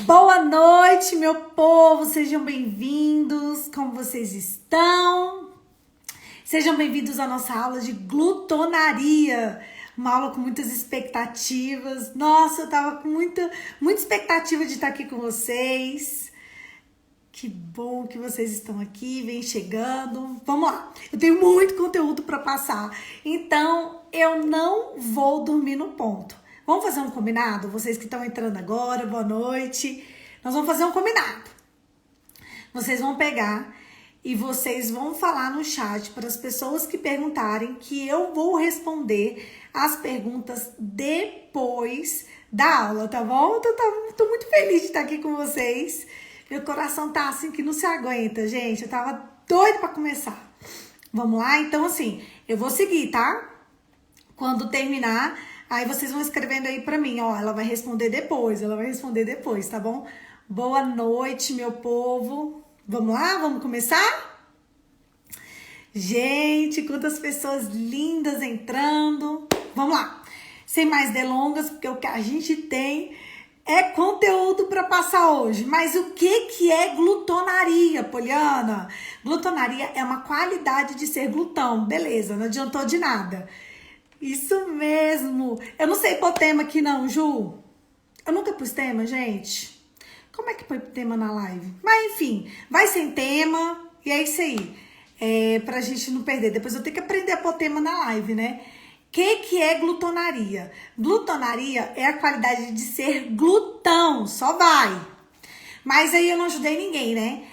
Boa noite, meu povo, sejam bem-vindos, como vocês estão? Sejam bem-vindos à nossa aula de glutonaria, uma aula com muitas expectativas. Nossa, eu tava com muita expectativa de estar aqui com vocês. Que bom que vocês estão aqui, vem chegando. Vamos lá, eu tenho muito conteúdo para passar, então eu não vou dormir no ponto. Vamos fazer um combinado? Vocês que estão entrando agora, boa noite. Nós vamos fazer um combinado. Vocês vão pegar e vocês vão falar no chat para as pessoas que perguntarem que eu vou responder as perguntas depois da aula, tá bom? Tô muito feliz de estar aqui com vocês. Meu coração tá assim que não se aguenta, gente. Eu tava doida para começar. Vamos lá? Então, assim, eu vou seguir, tá? Quando terminar, aí vocês vão escrevendo aí pra mim, ó, ela vai responder depois, tá bom? Boa noite, meu povo. Vamos lá? Vamos começar? Gente, quantas pessoas lindas entrando. Vamos lá. Sem mais delongas, porque o que a gente tem é conteúdo para passar hoje. Mas o que é glutonaria, Poliana? Glutonaria é uma qualidade de ser glutão. Beleza, não adiantou de nada. Isso mesmo. Eu não sei pôr tema aqui não, Ju. Eu nunca pus tema, gente. Como é que põe tema na live? Mas enfim, vai sem tema e é isso aí. Pra gente não perder. Depois eu tenho que aprender a pôr tema na live, né? O que é glutonaria? Glutonaria é a qualidade de ser glutão. Só vai. Mas aí eu não ajudei ninguém, né?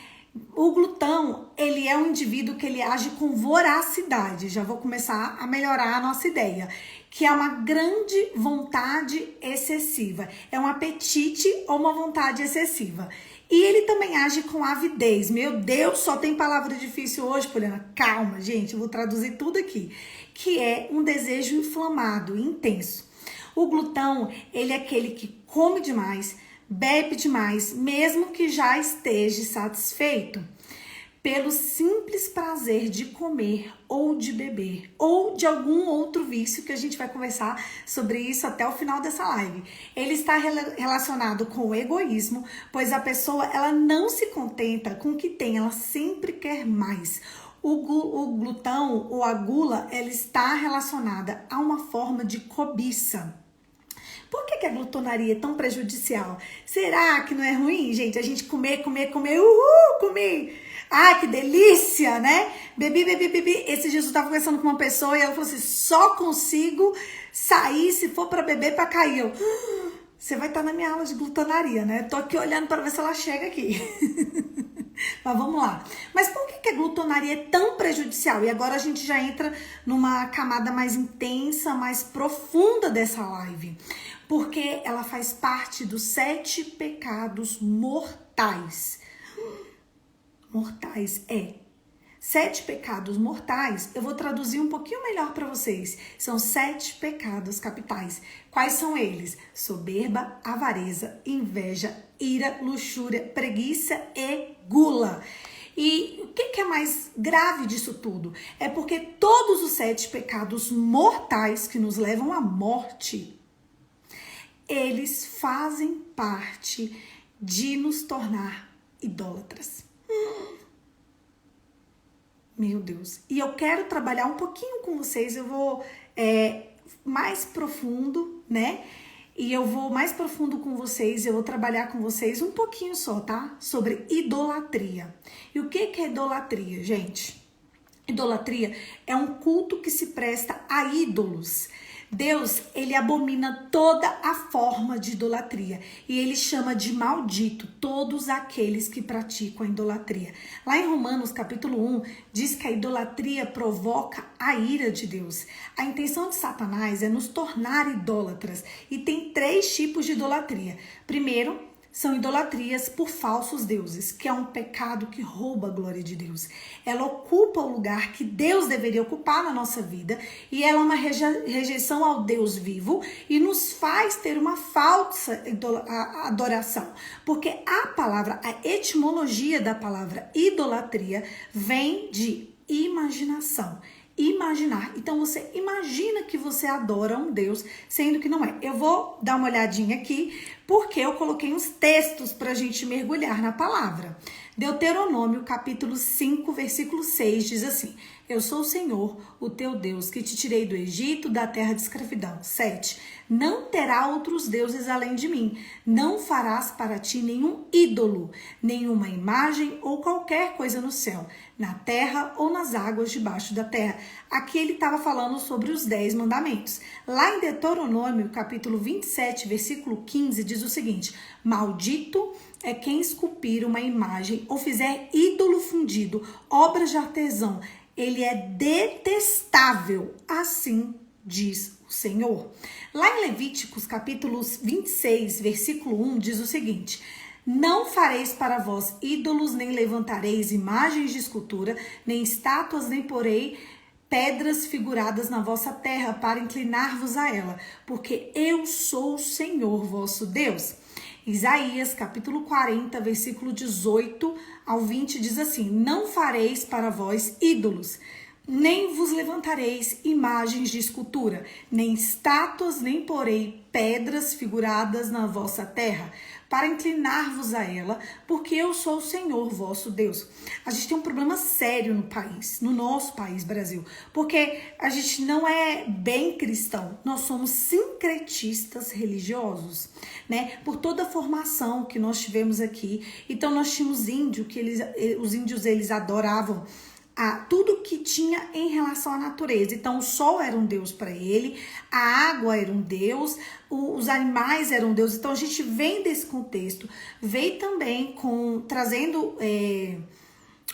O glutão, ele é um indivíduo que ele age com voracidade. Já vou começar a melhorar a nossa ideia. Que é uma grande vontade excessiva. É um apetite ou uma vontade excessiva. E ele também age com avidez. Meu Deus, só tem palavra difícil hoje, Poliana. Calma, gente, eu vou traduzir tudo aqui. Que é um desejo inflamado, intenso. O glutão, ele é aquele que come demais, bebe demais, mesmo que já esteja satisfeito, pelo simples prazer de comer ou de beber, ou de algum outro vício que a gente vai conversar sobre isso até o final dessa live. Ele está relacionado com o egoísmo, pois a pessoa ela não se contenta com o que tem, ela sempre quer mais. O glutão ou a gula, ela está relacionada a uma forma de cobiça. Por que a glutonaria é tão prejudicial? Será que não é ruim, gente? A gente comer, comi. Ai, que delícia, né? Bebi. Esse Jesus estava conversando com uma pessoa e ela falou assim, só consigo sair se for para beber para cair. Eu, você vai estar na minha aula de glutonaria, né? Tô aqui olhando para ver se ela chega aqui. Mas vamos lá. Mas por que a glutonaria é tão prejudicial? E agora a gente já entra numa camada mais intensa, mais profunda dessa live. Porque ela faz parte dos 7 pecados mortais. Mortais, 7 pecados mortais, eu vou traduzir um pouquinho melhor para vocês. São 7 pecados capitais. Quais são eles? Soberba, avareza, inveja, ira, luxúria, preguiça e gula. E o que é mais grave disso tudo? É porque todos os 7 pecados mortais que nos levam à morte, eles fazem parte de nos tornar idólatras. Meu Deus. E eu quero trabalhar um pouquinho com vocês. Eu vou mais profundo, né? E eu vou mais profundo com vocês. Eu vou trabalhar com vocês um pouquinho só, tá? Sobre idolatria. E o que é idolatria, gente? Idolatria é um culto que se presta a ídolos. Deus, ele abomina toda a forma de idolatria e ele chama de maldito todos aqueles que praticam a idolatria. Lá em Romanos capítulo 1, diz que a idolatria provoca a ira de Deus. A intenção de Satanás é nos tornar idólatras e tem 3 tipos de idolatria. Primeiro, são idolatrias por falsos deuses, que é um pecado que rouba a glória de Deus. Ela ocupa o lugar que Deus deveria ocupar na nossa vida e ela é uma rejeição ao Deus vivo e nos faz ter uma falsa adoração. Porque a etimologia da palavra idolatria vem de imaginação. Imaginar. Então você imagina que você adora um Deus, sendo que não é. Eu vou dar uma olhadinha aqui, porque eu coloquei uns textos para a gente mergulhar na palavra. Deuteronômio, capítulo 5, versículo 6, diz assim: eu sou o Senhor, o teu Deus, que te tirei do Egito, da terra de escravidão. 7. Não terá outros deuses além de mim. Não farás para ti nenhum ídolo, nenhuma imagem ou qualquer coisa no céu, na terra ou nas águas debaixo da terra. Aqui ele estava falando sobre os 10 mandamentos. Lá em Deuteronômio, capítulo 27, versículo 15, diz o seguinte: maldito é quem esculpir uma imagem ou fizer ídolo fundido, obra de artesão. Ele é detestável, assim diz o Senhor. Lá em Levíticos, capítulo 26, versículo 1, diz o seguinte: não fareis para vós ídolos, nem levantareis imagens de escultura, nem estátuas, nem porei pedras figuradas na vossa terra para inclinar-vos a ela, porque eu sou o Senhor vosso Deus. Isaías, capítulo 40, versículo 18 ao 20, diz assim: não fareis para vós ídolos, nem vos levantareis imagens de escultura, nem estátuas, nem porei pedras figuradas na vossa terra, para inclinar-vos a ela, porque eu sou o Senhor vosso Deus. A gente tem um problema sério no país, no nosso país, Brasil, porque a gente não é bem cristão, nós somos sincretistas religiosos, né? Por toda a formação que nós tivemos aqui. Então nós tínhamos índio, os índios eles adoravam tudo que tinha em relação à natureza. Então o sol era um deus para ele, a água era um deus, os animais eram deus. Então a gente vem desse contexto, veio também trazendo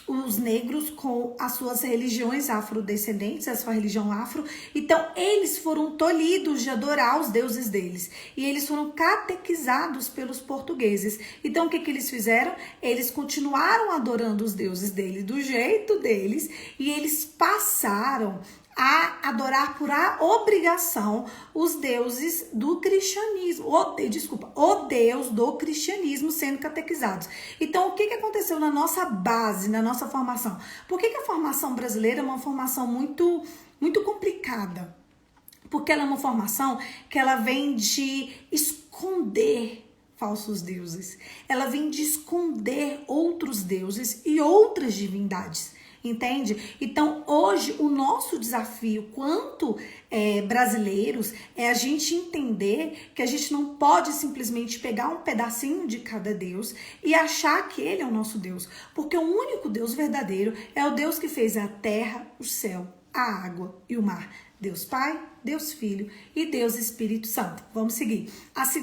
os negros com as suas religiões afrodescendentes, a sua religião afro. Então eles foram tolhidos de adorar os deuses deles e eles foram catequizados pelos portugueses. Então o que eles fizeram? Eles continuaram adorando os deuses deles do jeito deles e eles passaram a adorar por obrigação os deuses do cristianismo, o Deus do cristianismo sendo catequizados. Então, o que aconteceu na nossa base, na nossa formação? Por que a formação brasileira é uma formação muito, muito complicada? Porque ela é uma formação que ela vem de esconder falsos deuses. Ela vem de esconder outros deuses e outras divindades. Entende? Então, hoje, o nosso desafio quanto brasileiros é a gente entender que a gente não pode simplesmente pegar um pedacinho de cada Deus e achar que ele é o nosso Deus. Porque o único Deus verdadeiro é o Deus que fez a terra, o céu, a água e o mar. Deus Pai, Deus Filho e Deus Espírito Santo. Vamos seguir.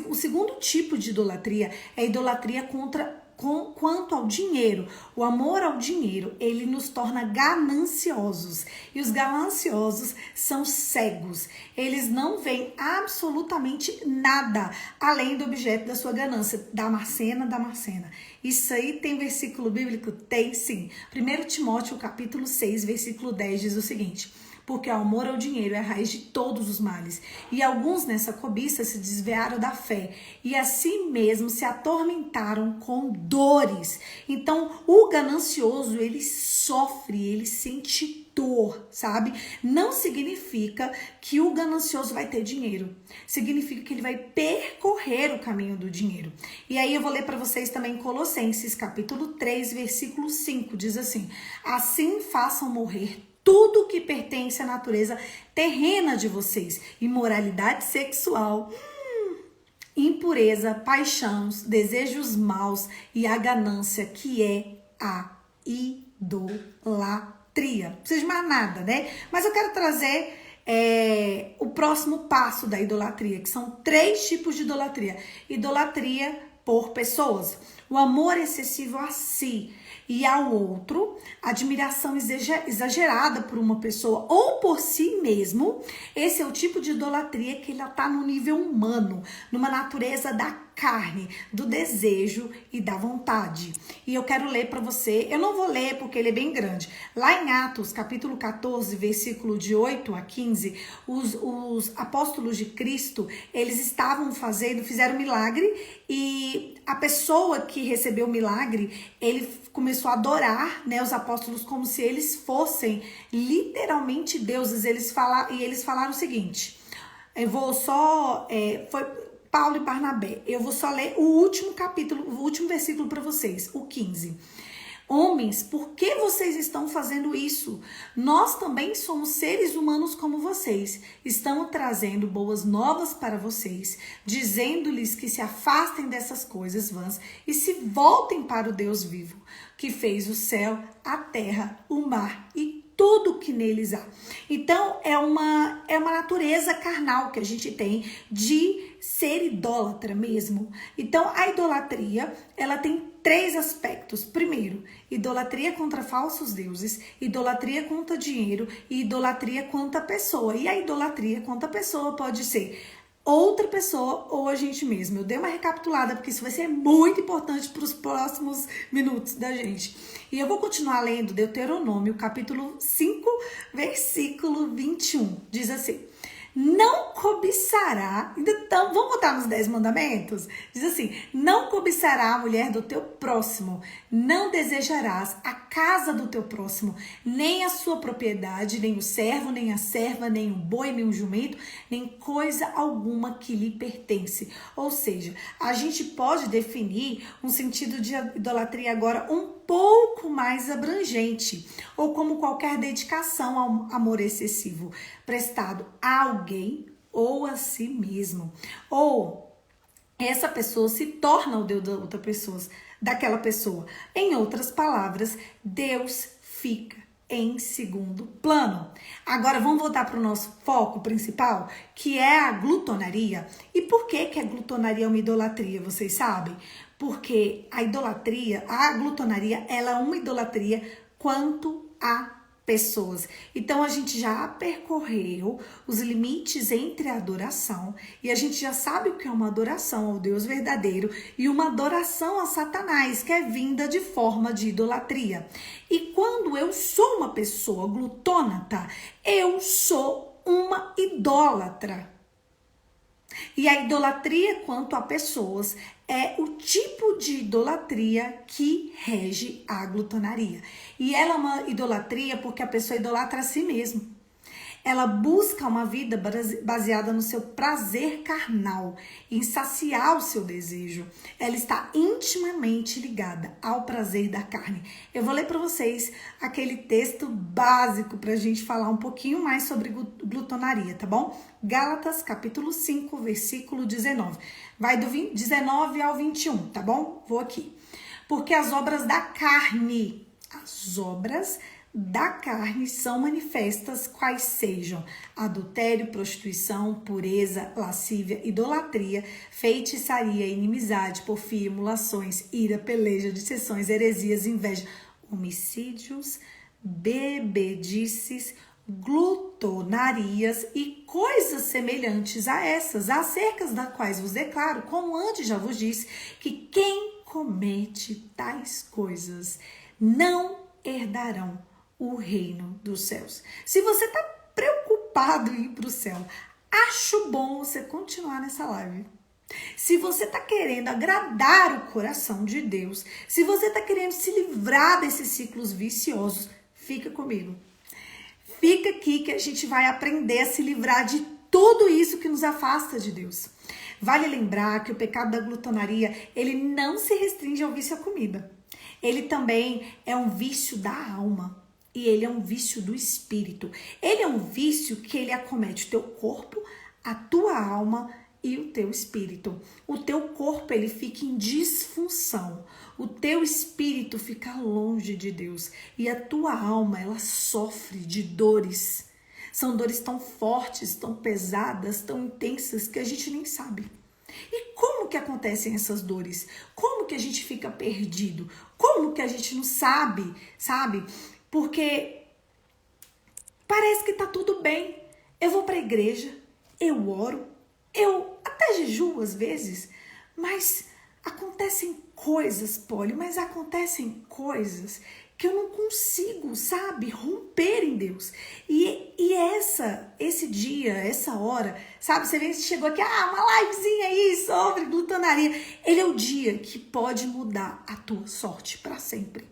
O segundo tipo de idolatria é a idolatria quanto ao dinheiro. O amor ao dinheiro, ele nos torna gananciosos. E os gananciosos são cegos. Eles não veem absolutamente nada além do objeto da sua ganância. Damascena. Isso aí tem versículo bíblico? Tem sim. 1 Timóteo, capítulo 6, versículo 10 diz o seguinte: porque o amor ao dinheiro é a raiz de todos os males. E alguns nessa cobiça se desviaram da fé e assim mesmo se atormentaram com dores. Então, o ganancioso, ele sofre, ele sente dor, sabe? Não significa que o ganancioso vai ter dinheiro. Significa que ele vai percorrer o caminho do dinheiro. E aí eu vou ler para vocês também Colossenses, capítulo 3, versículo 5. Diz assim: assim façam morrer tudo que pertence à natureza terrena de vocês: imoralidade sexual, impureza, paixões, desejos maus e a ganância, que é a idolatria. Não precisa de mais nada, né? Mas eu quero trazer o próximo passo da idolatria, que são 3 tipos de idolatria. Idolatria por pessoas, o amor excessivo a si e ao outro, admiração exagerada por uma pessoa ou por si mesmo. Esse é o tipo de idolatria que ela está no nível humano, numa natureza da carne, do desejo e da vontade. E eu quero ler para você, eu não vou ler porque ele é bem grande. Lá em Atos, capítulo 14, versículo de 8 a 15, os apóstolos de Cristo, eles fizeram milagre e a pessoa que recebeu o milagre, ele começou a adorar, né, os apóstolos como se eles fossem literalmente deuses. E eles falaram o seguinte: eu vou só... Paulo e Barnabé. Eu vou só ler o último capítulo, o último versículo para vocês, o 15. Homens, por que vocês estão fazendo isso? Nós também somos seres humanos como vocês. Estamos trazendo boas novas para vocês, dizendo-lhes que se afastem dessas coisas vãs e se voltem para o Deus vivo, que fez o céu, a terra, o mar e tudo que neles há. Então, é uma natureza carnal que a gente tem de ser idólatra mesmo. Então, a idolatria, ela tem 3 aspectos. Primeiro, idolatria contra falsos deuses, idolatria contra dinheiro e idolatria contra a pessoa. E a idolatria contra a pessoa pode ser outra pessoa ou a gente mesmo. Eu dei uma recapitulada porque isso vai ser muito importante para os próximos minutos da gente. E eu vou continuar lendo Deuteronômio, capítulo 5, versículo 21. Diz assim: não cobiçará, então vamos voltar nos 10 mandamentos? Diz assim: não cobiçará a mulher do teu próximo, não desejarás a casa do teu próximo, nem a sua propriedade, nem o servo, nem a serva, nem o boi, nem o jumento, nem coisa alguma que lhe pertence. Ou seja, a gente pode definir um sentido de idolatria agora um pouco mais abrangente, ou como qualquer dedicação ao amor excessivo, prestado a alguém ou a si mesmo. Ou essa pessoa se torna o Deus da outra pessoa, daquela pessoa. Em outras palavras, Deus fica em segundo plano. Agora vamos voltar para o nosso foco principal, que é a glutonaria. E por que a glutonaria é uma idolatria, vocês sabem? Porque a glutonaria, ela é uma idolatria quanto a pessoas. Então a gente já percorreu os limites entre a adoração e a gente já sabe o que é uma adoração ao Deus verdadeiro e uma adoração a Satanás, que é vinda de forma de idolatria. E quando eu sou uma pessoa glutônata, eu sou uma idólatra. E a idolatria quanto a pessoas é o tipo de idolatria que rege a glutonaria. E ela é uma idolatria porque a pessoa idolatra a si mesma. Ela busca uma vida baseada no seu prazer carnal, em saciar o seu desejo. Ela está intimamente ligada ao prazer da carne. Eu vou ler para vocês aquele texto básico para a gente falar um pouquinho mais sobre glutonaria, tá bom? Gálatas, capítulo 5, versículo 19. Vai do 19 ao 21, tá bom? Vou aqui. Porque as obras da carne são manifestas, quais sejam adultério, prostituição, pureza, lascívia, idolatria, feitiçaria, inimizade, porfia, emulações, ira, peleja, dissensões, heresias, inveja, homicídios, bebedices, glutonarias e coisas semelhantes a essas, acerca das quais vos declaro, como antes já vos disse, que quem comete tais coisas não herdarão o reino dos céus. Se você está preocupado em ir para o céu, acho bom você continuar nessa live. Se você está querendo agradar o coração de Deus, se você está querendo se livrar desses ciclos viciosos, fica comigo. Fica aqui que a gente vai aprender a se livrar de tudo isso que nos afasta de Deus. Vale lembrar que o pecado da glutonaria, ele não se restringe ao vício à comida. Ele também é um vício da alma. E ele é um vício do espírito. Ele é um vício que ele acomete o teu corpo, a tua alma e o teu espírito. O teu corpo, ele fica em disfunção. O teu espírito fica longe de Deus. E a tua alma, ela sofre de dores. São dores tão fortes, tão pesadas, tão intensas que a gente nem sabe. E como que acontecem essas dores? Como que a gente fica perdido? Como que a gente não sabe? Porque parece que tá tudo bem. Eu vou para a igreja, eu oro, eu até jejuo às vezes, mas acontecem coisas, acontecem coisas que eu não consigo, romper em Deus. E esse dia, essa hora, você chegou aqui, uma livezinha aí sobre glutonaria. Ele é o dia que pode mudar a tua sorte para sempre.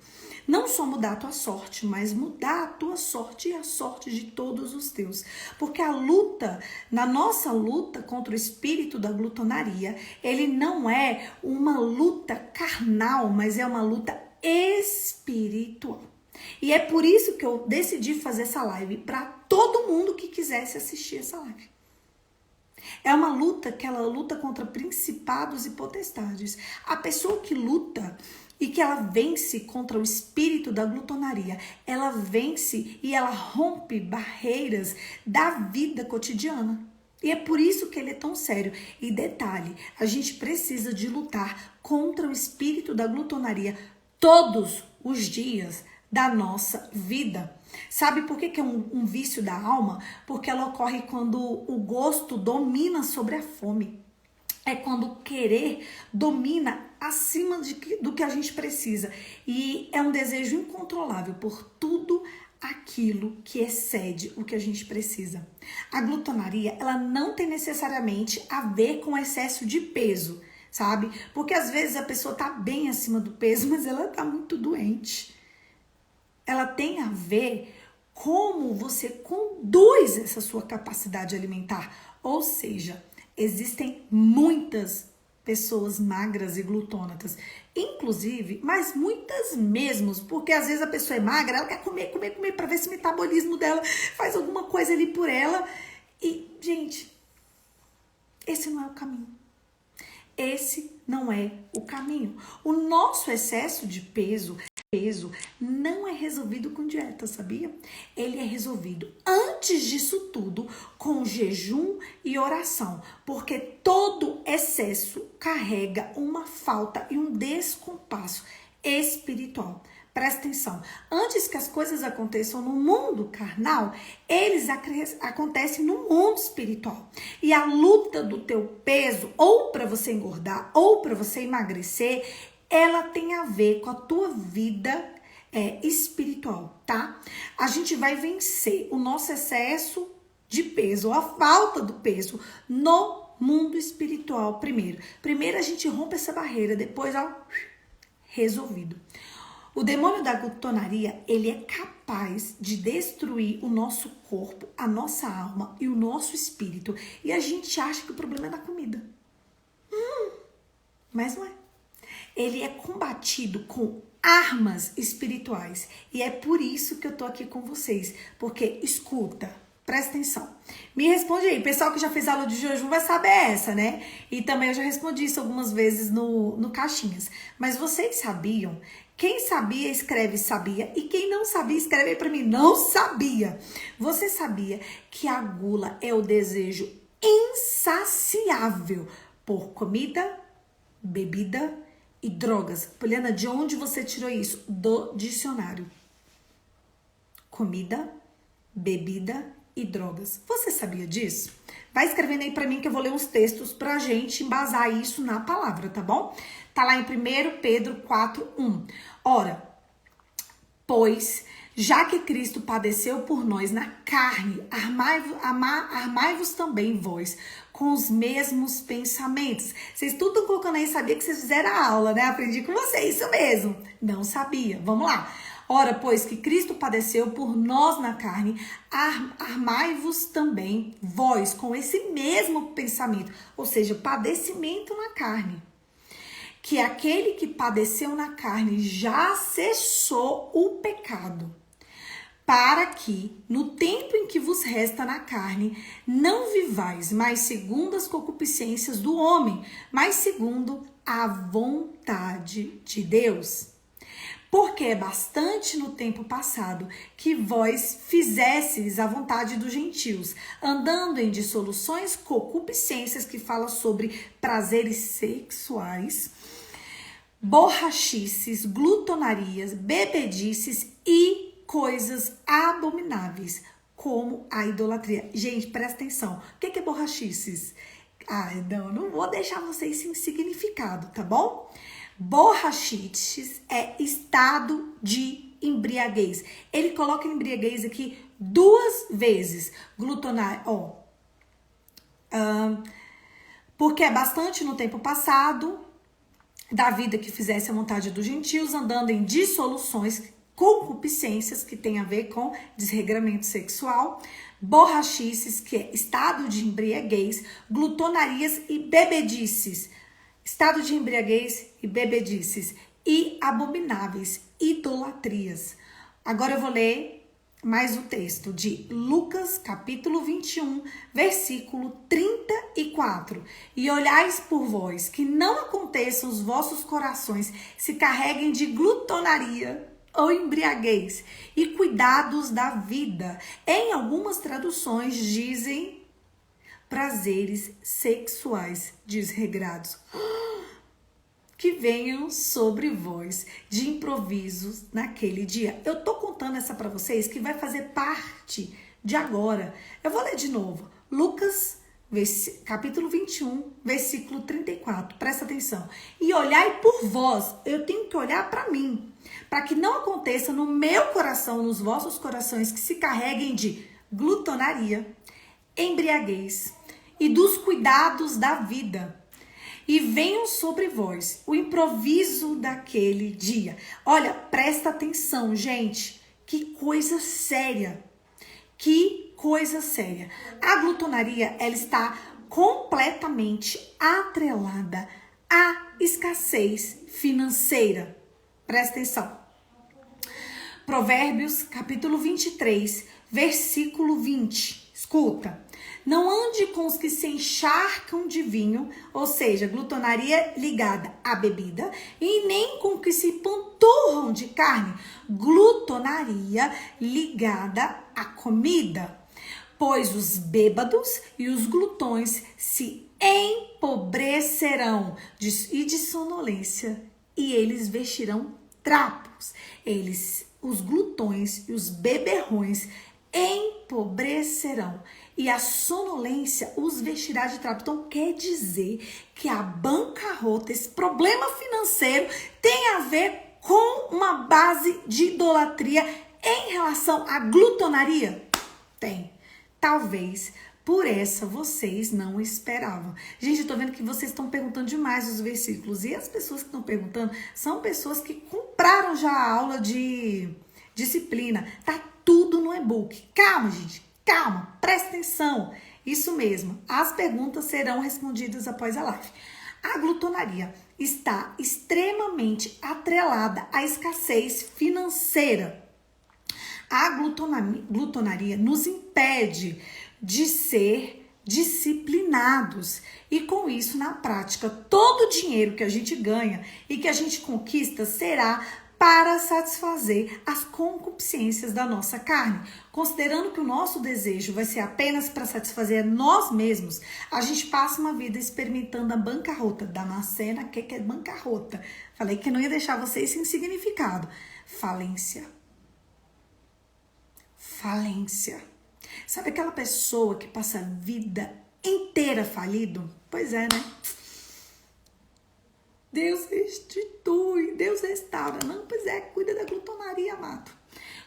Não só mudar a tua sorte, mas mudar a tua sorte e a sorte de todos os teus. Porque a luta, na nossa luta contra o espírito da glutonaria, ele não é uma luta carnal, mas é uma luta espiritual. E é por isso que eu decidi fazer essa live para todo mundo que quisesse assistir essa live. É uma luta que ela luta contra principados e potestades. A pessoa que luta e que ela vence contra o espírito da glutonaria, ela vence e ela rompe barreiras da vida cotidiana. E é por isso que ele é tão sério. E detalhe, a gente precisa de lutar contra o espírito da glutonaria todos os dias da nossa vida. Sabe por que é um vício da alma? Porque ela ocorre quando o gosto domina sobre a fome. É quando o querer domina acima do que a gente precisa. E é um desejo incontrolável por tudo aquilo que excede o que a gente precisa. A glutonaria, ela não tem necessariamente a ver com excesso de peso, sabe? Porque às vezes a pessoa tá bem acima do peso, mas ela tá muito doente. Ela tem a ver como você conduz essa sua capacidade alimentar. Ou seja, existem muitas pessoas magras e glutônatas. Inclusive, mas muitas mesmo, porque às vezes a pessoa é magra, ela quer comer para ver se o metabolismo dela faz alguma coisa ali por ela. E, gente, esse não é o caminho. Esse não é o caminho. O nosso excesso de peso não é resolvido com dieta, sabia? Ele é resolvido antes disso tudo com jejum e oração, porque todo excesso carrega uma falta e um descompasso espiritual. Presta atenção, antes que as coisas aconteçam no mundo carnal, eles acontecem no mundo espiritual. E a luta do teu peso, ou para você engordar, ou para você emagrecer, ela tem a ver com a tua vida espiritual, tá? A gente vai vencer o nosso excesso de peso, ou a falta do peso, no mundo espiritual primeiro. Primeiro a gente rompe essa barreira, depois, resolvido. O demônio da glutonaria, ele é capaz de destruir o nosso corpo, a nossa alma e o nosso espírito. E a gente acha que o problema é na comida. Mas não é. Ele é combatido com armas espirituais. E é por isso que eu tô aqui com vocês. Porque, escuta, presta atenção. Me responde aí. Pessoal que já fez aula de jejum vai saber essa, né? E também eu já respondi isso algumas vezes no Caixinhas. Mas vocês sabiam? Quem sabia, escreve sabia. E quem não sabia, escreve aí pra mim. Não sabia. Você sabia que a gula é o desejo insaciável por comida, bebida e drogas? Poliana, de onde você tirou isso? Do dicionário. Comida, bebida e drogas. Você sabia disso? Vai escrevendo aí pra mim que eu vou ler uns textos pra gente embasar isso na palavra, tá bom? Tá lá em 1 Pedro 4:1. Ora, pois, já que Cristo padeceu por nós na carne, armai-vos também vós com os mesmos pensamentos. Vocês tudo estão colocando aí, sabia que vocês fizeram a aula, né? Aprendi com vocês, isso mesmo. Não sabia. Vamos lá. Ora, pois que Cristo padeceu por nós na carne, armai-vos também vós com esse mesmo pensamento. Ou seja, padecimento na carne. Que aquele que padeceu na carne já cessou o pecado, para que, no tempo em que vos resta na carne, não vivais mais segundo as concupiscências do homem, mas segundo a vontade de Deus. Porque é bastante no tempo passado que vós fizesseis a vontade dos gentios, andando em dissoluções, concupiscências, que fala sobre prazeres sexuais, borrachices, glutonarias, bebedices e coisas abomináveis, como a idolatria. Gente, presta atenção. O que é borrachices? Não vou deixar vocês sem significado, tá bom? Borrachices é estado de embriaguez. Ele coloca embriaguez aqui 2 vezes. Porque é bastante no tempo passado, da vida que fizesse a vontade dos gentios, andando em dissoluções, concupiscências, que tem a ver com desregramento sexual, borrachices, que é estado de embriaguez, glutonarias e bebedices, estado de embriaguez e bebedices, e abomináveis idolatrias. Agora eu vou ler mais o texto de Lucas, capítulo 21, versículo 34. E olhais por vós, que não aconteçam os vossos corações se carreguem de glutonaria ou embriaguez, e cuidados da vida. Em algumas traduções dizem prazeres sexuais desregrados. Que venham sobre vós de improvisos naquele dia. Eu tô contando essa para vocês que vai fazer parte de agora. Eu vou ler de novo. Lucas, capítulo 21, versículo 34. Presta atenção. E olhai por vós. Eu tenho que olhar para mim. Para que não aconteça no meu coração, nos vossos corações, que se carreguem de glutonaria, embriaguez e dos cuidados da vida. E venham sobre vós o improviso daquele dia. Olha, presta atenção, gente. Que coisa séria. Que coisa séria. A glutonaria, ela está completamente atrelada à escassez financeira. Presta atenção. Provérbios, capítulo 23, versículo 20. Escuta. Não ande com os que se encharcam de vinho, ou seja, glutonaria ligada à bebida, e nem com os que se panturram de carne, glutonaria ligada à comida. Pois os bêbados e os glutões se empobrecerão e de sonolência, e eles vestirão trapos. Os glutões e os beberrões empobrecerão, e a sonolência os vestirá de trapo. Então quer dizer que a bancarrota, esse problema financeiro, tem a ver com uma base de idolatria em relação à glutonaria? Tem. Talvez por essa vocês não esperavam. Gente, eu tô vendo que vocês estão perguntando demais os versículos, e as pessoas que estão perguntando são pessoas que compraram já a aula de disciplina. Tá tudo no e-book. Calma, gente. Calma. Presta atenção. Isso mesmo. As perguntas serão respondidas após a live. A glutonaria está extremamente atrelada à escassez financeira. A glutonaria nos impede de ser disciplinados. E com isso, na prática, todo o dinheiro que a gente ganha e que a gente conquista será para satisfazer as concupiscências da nossa carne. Considerando que o nosso desejo vai ser apenas para satisfazer nós mesmos, a gente passa uma vida experimentando a bancarrota. Damascena, o que é bancarrota? Falei que não ia deixar vocês sem significado. Falência. Falência. Sabe aquela pessoa que passa a vida inteira falido? Pois é, né? Deus restitui, Deus restaura. Não, pois é, cuida da glutonaria, amado.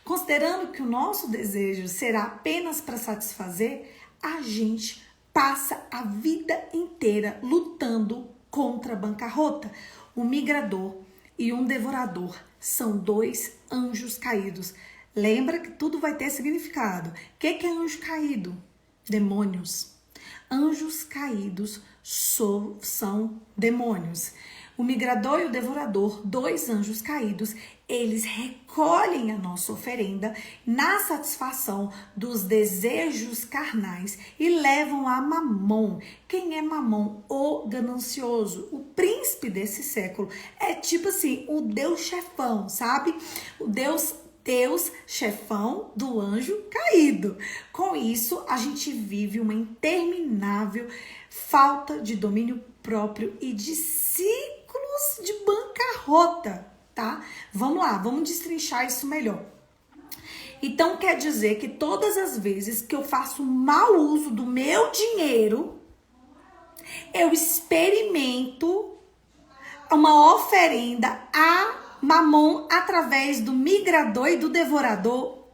Considerando que o nosso desejo será apenas para satisfazer, a gente passa a vida inteira lutando contra a bancarrota. Um migrador e um devorador são dois anjos caídos. Lembra que tudo vai ter significado. O que é anjo caído? Demônios. Anjos caídos são demônios. O migrador e o devorador, dois anjos caídos, eles recolhem a nossa oferenda na satisfação dos desejos carnais e levam a Mamon. Quem é Mamon? O ganancioso, o príncipe desse século. É tipo assim, o Deus chefão, sabe? O Deus chefão do anjo caído. Com isso, a gente vive uma interminável falta de domínio próprio e de ciclos de bancarrota, tá? Vamos lá, vamos destrinchar isso melhor. Então, quer dizer que todas as vezes que eu faço mau uso do meu dinheiro, eu experimento uma oferenda a Mamon através do migrador e do devorador.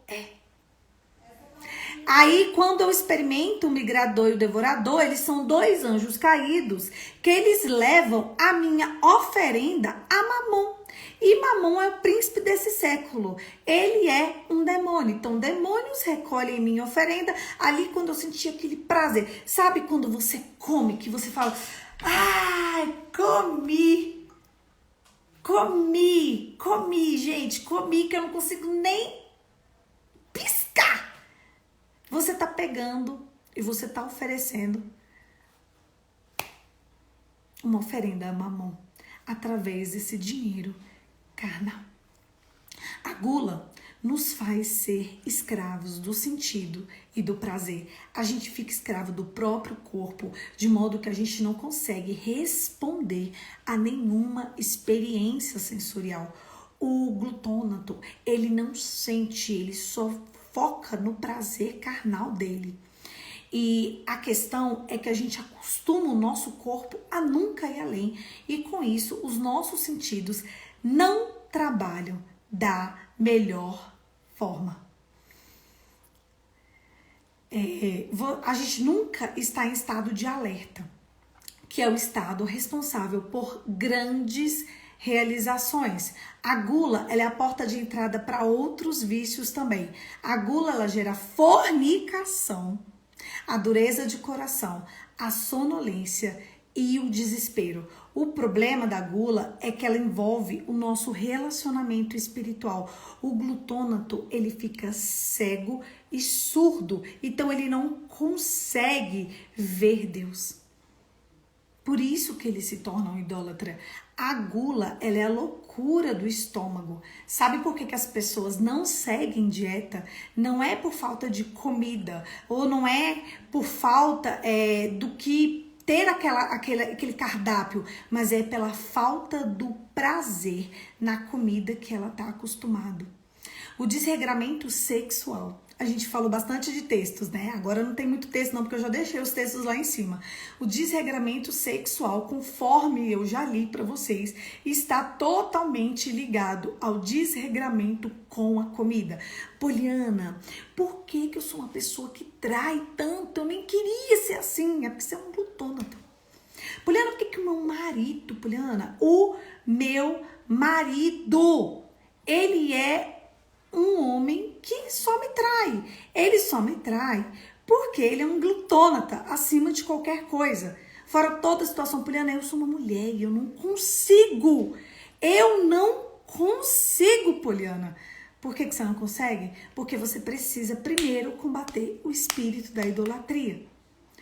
Aí, quando eu experimento o migrador e o devorador, eles são dois anjos caídos que eles levam a minha oferenda a Mamon. E Mamon é o príncipe desse século. Ele é um demônio. Então, demônios recolhem minha oferenda. Ali, quando eu senti aquele prazer. Sabe quando você come, que você fala... Ai, comi, gente. Comi que eu não consigo nem piscar. Você tá pegando e você tá oferecendo uma oferenda a Mamon através desse dinheiro carnal. A gula nos faz ser escravos do sentido e do prazer. A gente fica escravo do próprio corpo, de modo que a gente não consegue responder a nenhuma experiência sensorial. O glutônato, ele não sente, ele só foca no prazer carnal dele. E a questão é que a gente acostuma o nosso corpo a nunca ir além. E com isso, os nossos sentidos não trabalham da melhor forma. A gente nunca está em estado de alerta, que é o estado responsável por grandes realizações. A gula, ela é a porta de entrada para outros vícios também. A gula, ela gera fornicação, a dureza de coração, a sonolência e o desespero. O problema da gula é que ela envolve o nosso relacionamento espiritual. O glutônato, ele fica cego e surdo, então ele não consegue ver Deus. Por isso que ele se torna um idólatra. A gula, ela é a loucura do estômago. Sabe por que as pessoas não seguem dieta? Não é por falta de comida, ou não é por falta do que ter aquele cardápio, mas é pela falta do prazer na comida que ela está acostumada. O desregramento sexual. A gente falou bastante de textos, né? Agora não tem muito texto não, porque eu já deixei os textos lá em cima. O desregramento sexual, conforme eu já li para vocês, está totalmente ligado ao desregramento com a comida. Poliana, por que eu sou uma pessoa que trai tanto? Eu nem queria ser assim. É porque você é um glutônato. Poliana, por que o meu marido, Poliana? O meu marido, ele é um homem que só me trai. Ele só me trai porque ele é um glutônata acima de qualquer coisa. Fora toda a situação, Poliana, eu sou uma mulher e eu não consigo. Eu não consigo, Poliana. Por que você não consegue? Porque você precisa primeiro combater o espírito da idolatria.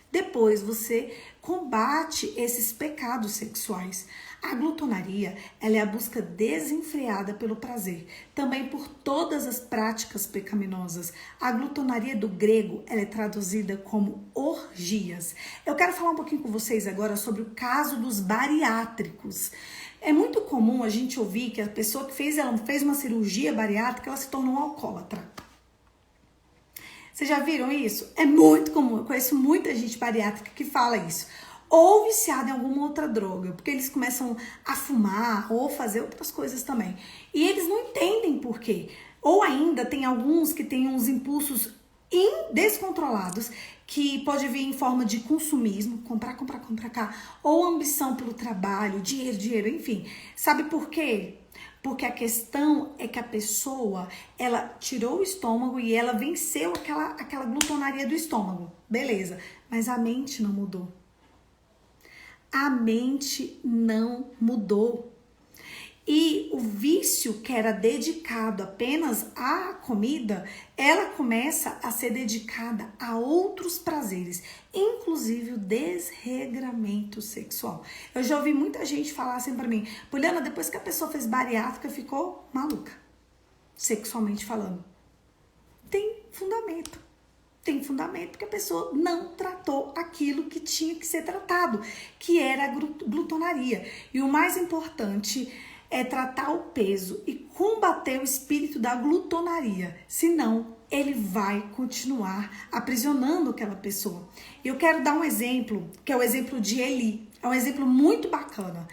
Depois você combate esses pecados sexuais. A glutonaria, ela é a busca desenfreada pelo prazer, também por todas as práticas pecaminosas. A glutonaria do grego, ela é traduzida como orgias. Eu quero falar um pouquinho com vocês agora sobre o caso dos bariátricos. É muito comum a gente ouvir que a pessoa que fez uma cirurgia bariátrica, ela se tornou um alcoólatra. Vocês já viram isso? É muito comum, eu conheço muita gente bariátrica que fala isso. Ou viciada em alguma outra droga, porque eles começam a fumar ou fazer outras coisas também. E eles não entendem por quê. Ou ainda tem alguns que têm uns impulsos descontrolados, que pode vir em forma de consumismo, comprar cá, ou ambição pelo trabalho, dinheiro, enfim. Sabe por quê? Porque a questão é que a pessoa, ela tirou o estômago e ela venceu aquela glutonaria do estômago. Beleza, mas a mente não mudou. A mente não mudou. E o vício que era dedicado apenas à comida, ela começa a ser dedicada a outros prazeres, inclusive o desregramento sexual. Eu já ouvi muita gente falar assim pra mim, Poliana, depois que a pessoa fez bariátrica, ficou maluca, sexualmente falando. Tem fundamento. Tem fundamento porque a pessoa não tratou aquilo que tinha que ser tratado, que era a glutonaria. E o mais importante é tratar o peso e combater o espírito da glutonaria. Senão, ele vai continuar aprisionando aquela pessoa. Eu quero dar um exemplo, que é o exemplo de Eli. É um exemplo muito bacana.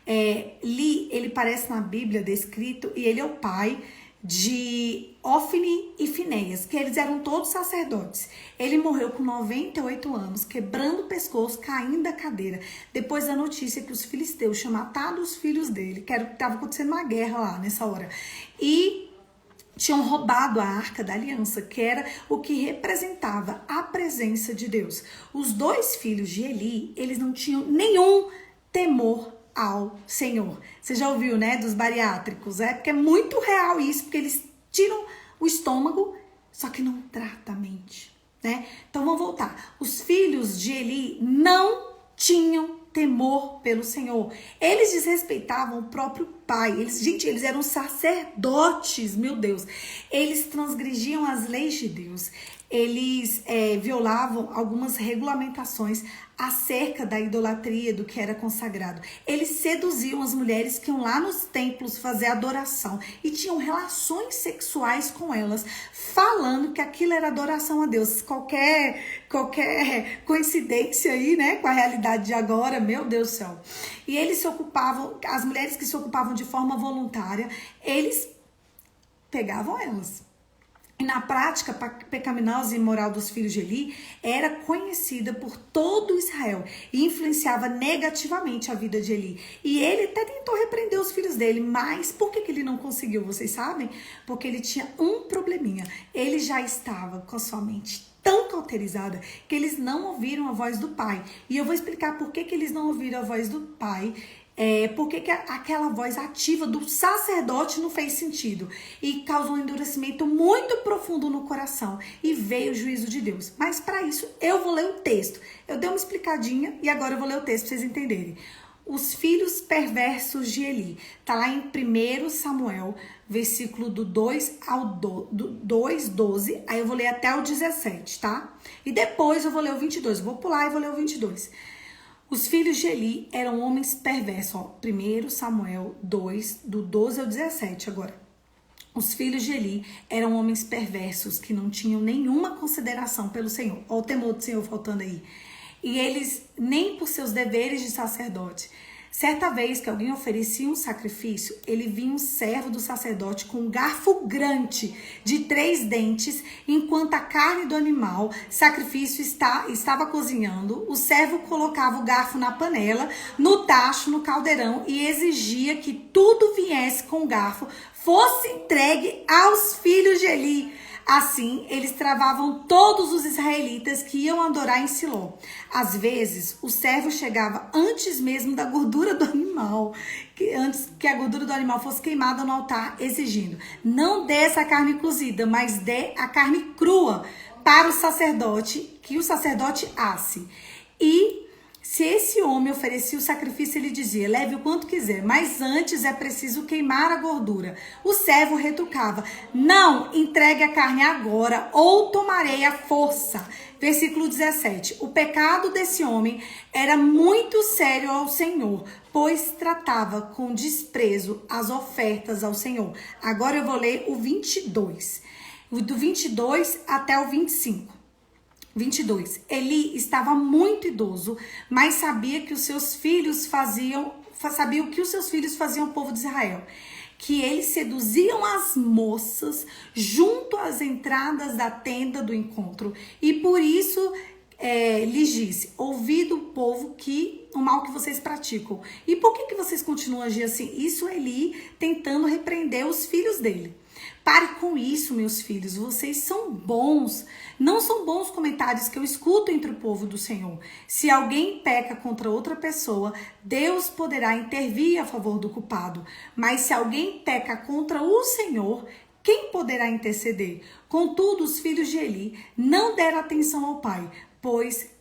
Eli, ele aparece na Bíblia descrito e ele é o pai de Ofni e Finéias, que eles eram todos sacerdotes. Ele morreu com 98 anos, quebrando o pescoço, caindo da cadeira, depois da notícia que os filisteus tinham matado os filhos dele, que estava acontecendo uma guerra lá nessa hora, e tinham roubado a Arca da Aliança, que era o que representava a presença de Deus. Os dois filhos de Eli, eles não tinham nenhum temor ao Senhor. Você já ouviu, né, dos bariátricos? Porque é muito real isso, porque eles tiram o estômago, só que não trata a mente, né? Então vamos voltar. Os filhos de Eli não tinham temor pelo Senhor. Eles desrespeitavam o próprio pai. Eles eram sacerdotes, meu Deus. Eles transgrediam as leis de Deus. Eles violavam algumas regulamentações acerca da idolatria, do que era consagrado. Eles seduziam as mulheres que iam lá nos templos fazer adoração e tinham relações sexuais com elas, falando que aquilo era adoração a Deus. Qualquer coincidência aí, né, com a realidade de agora, meu Deus do céu. E eles se ocupavam, as mulheres que se ocupavam de forma voluntária, eles pegavam elas. E na prática pecaminosa e imoral dos filhos de Eli era conhecida por todo Israel e influenciava negativamente a vida de Eli. E ele até tentou repreender os filhos dele, mas por que ele não conseguiu? Vocês sabem? Porque ele tinha um probleminha. Ele já estava com a sua mente tão cauterizada que eles não ouviram a voz do pai. E eu vou explicar por que eles não ouviram a voz do pai. Porque que aquela voz ativa do sacerdote não fez sentido e causou um endurecimento muito profundo no coração e veio o juízo de Deus. Mas para isso eu vou ler o texto. Eu dei uma explicadinha e agora eu vou ler o texto para vocês entenderem. Os filhos perversos de Eli. Tá lá em 1 Samuel, versículo do 2 ao 12. Aí eu vou ler até o 17, tá? E depois eu vou ler o 22. Eu vou pular e vou ler o 22. Os filhos de Eli eram homens perversos. 1 Samuel 2, do 12 ao 17 agora. Os filhos de Eli eram homens perversos que não tinham nenhuma consideração pelo Senhor. Olha o temor do Senhor faltando aí. E eles, nem por seus deveres de sacerdote. Certa vez que alguém oferecia um sacrifício, ele vinha um servo do sacerdote com um garfo grande de 3 dentes, enquanto a carne do animal, sacrifício estava cozinhando, o servo colocava o garfo na panela, no tacho, no caldeirão e exigia que tudo viesse com o garfo, fosse entregue aos filhos de Eli. Assim, eles travavam todos os israelitas que iam adorar em Siló. Às vezes, o servo chegava antes mesmo da gordura do animal, antes que a gordura do animal fosse queimada no altar, exigindo: não dê essa carne cozida, mas dê a carne crua para o sacerdote, que o sacerdote asse. E se esse homem oferecia o sacrifício, ele dizia: leve o quanto quiser, mas antes é preciso queimar a gordura. O servo retrucava: não, entregue a carne agora, ou tomarei a força. Versículo 17. O pecado desse homem era muito sério ao Senhor, pois tratava com desprezo as ofertas ao Senhor. Agora eu vou ler o 22. Do 22 até o 25. 22. Eli estava muito idoso, mas sabia que os seus filhos faziam ao povo de Israel, que eles seduziam as moças junto às entradas da tenda do encontro, e por isso lhes disse: ouvi do povo que o mal que vocês praticam. E por que vocês continuam a agir assim? Isso é Eli tentando repreender os filhos dele. Pare com isso, meus filhos, vocês são bons. Não são bons comentários que eu escuto entre o povo do Senhor. Se alguém peca contra outra pessoa, Deus poderá intervir a favor do culpado. Mas se alguém peca contra o Senhor, quem poderá interceder? Contudo, os filhos de Eli não deram atenção ao pai, pois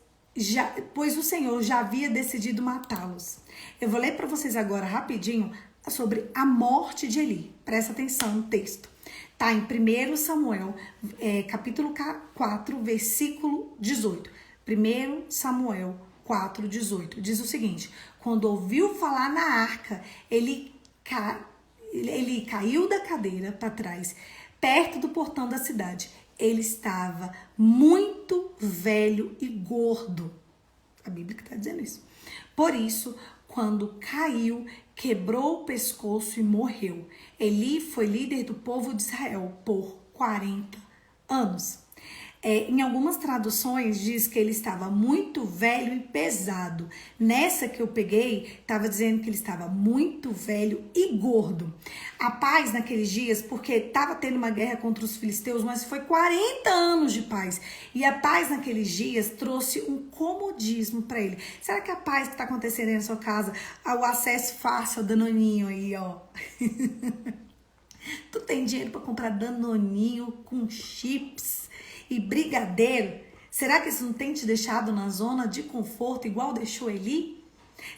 o Senhor já havia decidido matá-los. Eu vou ler para vocês agora rapidinho sobre a morte de Eli. Presta atenção no texto. Tá em 1 Samuel, capítulo 4, versículo 18. 1 Samuel 4, 18. Diz o seguinte: quando ouviu falar na arca, ele caiu da cadeira para trás, perto do portão da cidade. Ele estava muito velho e gordo. A Bíblia que está dizendo isso. Por isso, quando caiu, quebrou o pescoço e morreu. Eli foi líder do povo de Israel por 40 anos. Em algumas traduções diz que ele estava muito velho e pesado. Nessa que eu peguei, estava dizendo que ele estava muito velho e gordo. A paz naqueles dias, porque estava tendo uma guerra contra os filisteus, mas foi 40 anos de paz. E a paz naqueles dias trouxe um comodismo para ele. Será que a paz que está acontecendo aí na sua casa, o acesso fácil ao Danoninho aí, ó. Tu tem dinheiro para comprar Danoninho com chips e brigadeiro? Será que isso não tem te deixado na zona de conforto igual deixou Eli?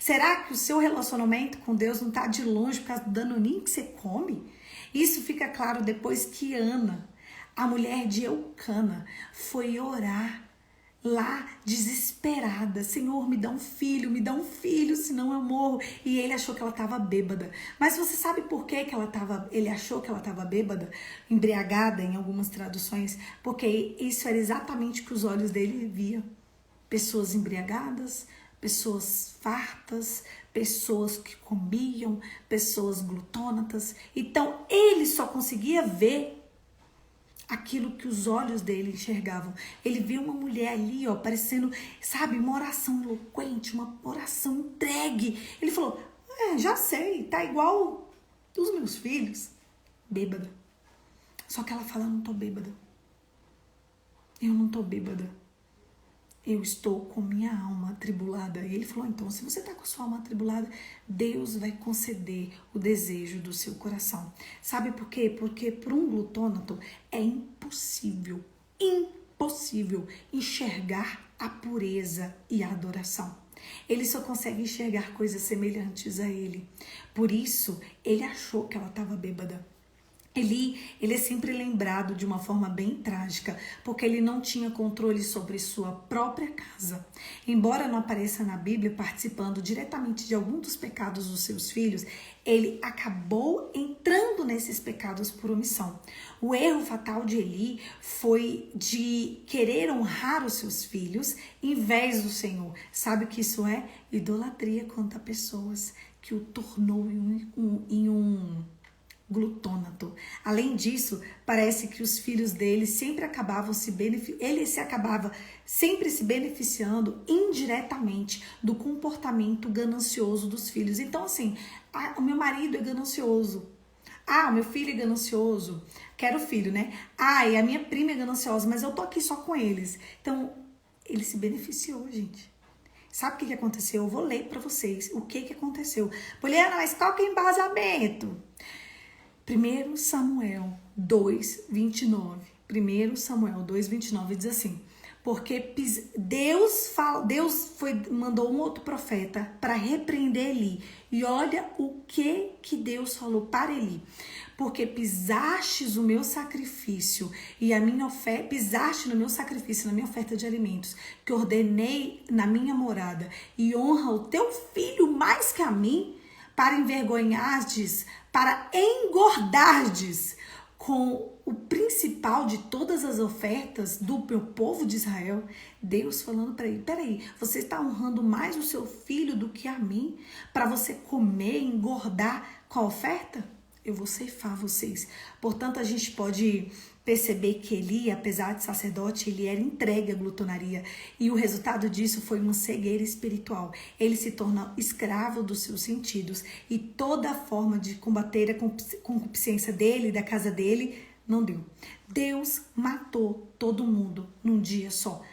Será que o seu relacionamento com Deus não está de longe por causa do danoninho que você come? Isso fica claro depois que Ana, a mulher de Eucana, foi orar lá desesperada. Senhor, me dá um filho, senão eu morro. E ele achou que ela estava bêbada. Mas você sabe por que ele achou que ela estava bêbada? Embriagada em algumas traduções. Porque isso era exatamente o que os olhos dele viam. Pessoas embriagadas, pessoas fartas, pessoas que comiam, pessoas glutônatas. Então ele só conseguia ver aquilo que os olhos dele enxergavam. Ele viu uma mulher ali, ó, parecendo, sabe, uma oração eloquente, uma oração entregue. Ele falou, já sei, tá igual os meus filhos. Bêbada. Só que ela fala, eu não tô bêbada. Eu não tô bêbada. Eu estou com minha alma atribulada. E ele falou, então, se você está com a sua alma atribulada, Deus vai conceder o desejo do seu coração. Sabe por quê? Porque para um glutônato é impossível enxergar a pureza e a adoração. Ele só consegue enxergar coisas semelhantes a ele. Por isso, ele achou que ela estava bêbada. Ele é sempre lembrado de uma forma bem trágica, porque ele não tinha controle sobre sua própria casa. Embora não apareça na Bíblia participando diretamente de algum dos pecados dos seus filhos, ele acabou entrando nesses pecados por omissão. O erro fatal de Eli foi de querer honrar os seus filhos em vez do Senhor. Sabe o que isso é? Idolatria contra pessoas, que o tornou em um glutônato. Além disso, parece que os filhos dele sempre acabavam acabava sempre se beneficiando indiretamente do comportamento ganancioso dos filhos. Então, assim, o meu marido é ganancioso. O meu filho é ganancioso. Quero filho, né? E a minha prima é gananciosa, mas eu tô aqui só com eles. Então, ele se beneficiou, gente. Sabe o que aconteceu? Eu vou ler pra vocês o que aconteceu. Poliana, mas qual que é o embasamento? 1 Samuel 2:29. 1 Samuel 2:29 diz assim: porque Deus mandou um outro profeta para repreender Eli. E olha o que Deus falou para Eli. Porque pisastes o meu sacrifício e a minha oferta, pisaste no meu sacrifício, na minha oferta de alimentos, que ordenei na minha morada, e honra o teu filho mais que a mim, para envergonhardes, para engordardes com o principal de todas as ofertas do meu povo de Israel. Deus falando para ele, peraí, você está honrando mais o seu filho do que a mim, para você comer e engordar com a oferta? Eu vou ceifar vocês. Portanto, a gente pode perceber que Eli, apesar de sacerdote, ele era entregue à glutonaria. E o resultado disso foi uma cegueira espiritual. Ele se torna escravo dos seus sentidos. E toda a forma de combater a concupiscência dele, da casa dele, não deu. Deus matou todo mundo num dia só.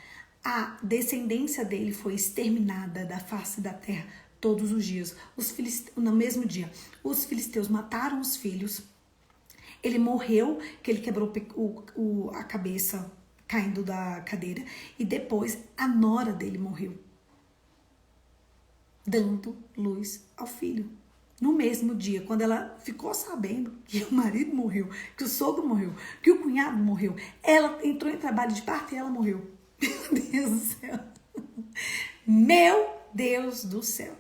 A descendência dele foi exterminada da face da terra todos os dias. No mesmo dia, os filisteus mataram os filhos. Ele morreu, que ele quebrou a cabeça caindo da cadeira. E depois a nora dele morreu, dando luz ao filho. No mesmo dia, quando ela ficou sabendo que o marido morreu, que o sogro morreu, que o cunhado morreu, ela entrou em trabalho de parto e ela morreu. Meu Deus do céu. Meu Deus do céu.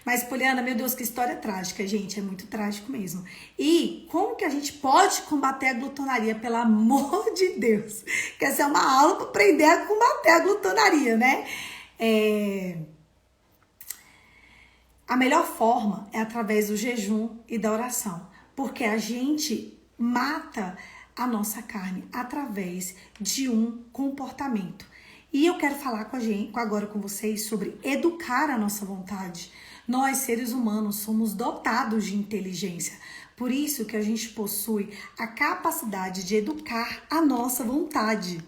Mas, Poliana, meu Deus, que história trágica, gente. É muito trágico mesmo. E como que a gente pode combater a glutonaria? Pelo amor de Deus. Que essa é uma aula para aprender a combater a glutonaria, né? A melhor forma é através do jejum e da oração, porque a gente mata a nossa carne através de um comportamento. E eu quero falar agora com vocês sobre educar a nossa vontade. Nós, seres humanos, somos dotados de inteligência. Por isso que a gente possui a capacidade de educar a nossa vontade.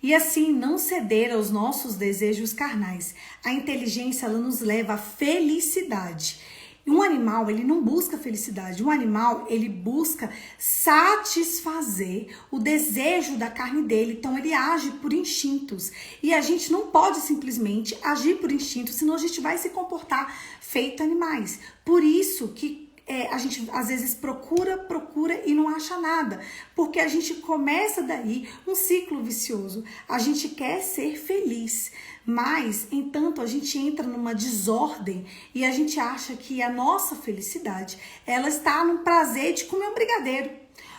E assim, não ceder aos nossos desejos carnais. A inteligência, ela nos leva à felicidade. Um animal, ele não busca felicidade. Um animal, ele busca satisfazer o desejo da carne dele. Então, ele age por instintos. E a gente não pode simplesmente agir por instinto, senão a gente vai se comportar feito animais. Por isso que a gente às vezes procura e não acha nada, porque a gente começa daí um ciclo vicioso. A gente quer ser feliz, mas entanto a gente entra numa desordem e a gente acha que a nossa felicidade, ela está no prazer de comer um brigadeiro